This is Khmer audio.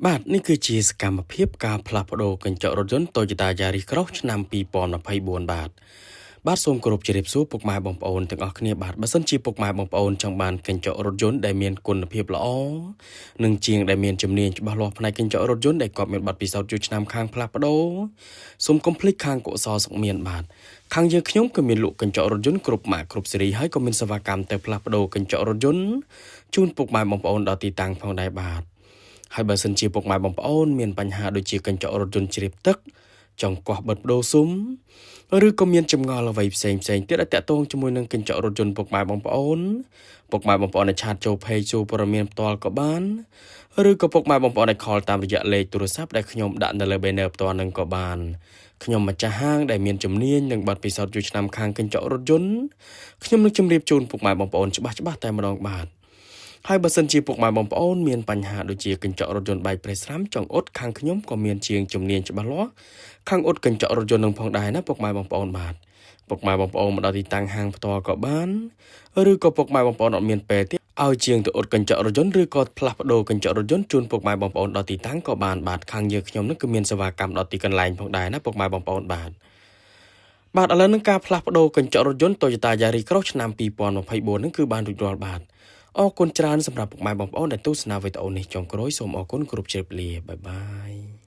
បាទនេះគឺជាសកម្មភាពការផ្លាស់ប្ដូរកញ្ចក់រថយន្ត Toyota Yaris Cross ឆ្នាំ2024បាទសូមគោរពជម្រាបសួរពុកម៉ែបងប្អូនទាំងអស់គ្នាបាទបើសិនជាពុកម៉ែបងប្អូនចង់បានកញ្ចក់រថយន្តដែលមានគុណភាពល្អនិងជាងដែលមានជំនាញច្បាស់លាស់ផ្នែកកញ្ចក់រថយន្តដែលគាត់មានបទពិសោធន៍យូរឆ្នាំខាងផ្លាស់ប្ដូរសូមកុំភ្លេចខាងកុសលសុខមានបាទខាងយើងខ្ញុំក៏មានលក់កញ្ចក់រថយន្តគ្រប់ម៉ាកគ្រប់ស៊េរីហើយក៏មានសេវាកម្មទៅផ្លាស់ប្ដូរកញ្ចក់រថយន្តជូនពុកម៉ែបងប្អូនដល់ទីតាំងផងដែរបាទហើយបើសិនជាពុកម៉ែបងប្អូនមានបញ្ហាដូចជាកញ្ចក់រថយន្តជ្រាបទឹកចង់កោះបិទបដូរស៊ុំឬក៏មានចម្ងល់អ្វីផ្សេងទៀតដែលតាក់ទងជាមួយនឹងកញ្ចក់រថយន្តពុកម៉ែបងប្អូនអាចឆាតចូល page ចូលព័ត៌មានផ្ទាល់ក៏បានឬក៏ពុកម៉ែបងប្អូនអាច call តាមរយៈលេខទូរស័ព្ទដែលខ្ញុំដាក់នៅលើ banner ផ្ទាល់នឹងក៏បានខ្ញុំម្ចាស់ហាងដែលមានជំនាញនិងបទពិសោធន៍យូរឆ្នាំខាងកញ្ចក់រថយន្តខ្ញុំនឹងជម្រាបជូនពុកម៉ែបងប្អូនច្បាស់តែម្ដងបាទហើយបើសិនជាពុកម៉ែបងប្អូនមានបញ្ហាដូចជាកញ្ចក់រថយន្តបែកប្រេះស្រាំចង់អ៊ុតខាងខ្ញុំក៏មានជាងជំនាញច្បាស់លាស់ខាងអ៊ុតកញ្ចក់រថយន្តនឹងផងដែរណាពុកម៉ែបងប្អូនបាទពុកម៉ែបងប្អូនមកដល់ទីតាំងហាងផ្ទាល់ក៏បានឬក៏ពុកម៉ែបងប្អូនអត់មានពេលទេឲ្យជាងទៅអ៊ុតកញ្ចក់រថយន្តឬក៏ផ្លាស់ប្ដូរកញ្ចក់រថយន្តជូនពុកម៉ែបងប្អូនដល់ទីតាំងក៏បានបាទខាងយើងខ្ញុំនឹងគឺមានសេវាកម្មដល់ទីកន្លែងផងដែរណាពុកម៉ែបងប្អូនបាទឥឡូវនឹងការផ្លាស់ប្ដូរកញ្ចក់រថយន្ត Toyota Yaris Cross ឆ្នាំ2024នឹងគឺបានរួចរាល់បាទអរគុណច្រើនសម្រាប់ពុកម៉ែបងប្អូនដែលទស្សនាវីដេអូនេះចុងក្រោយសូមអរគុណគ្រប់ជ្រាបលាបាយបាយ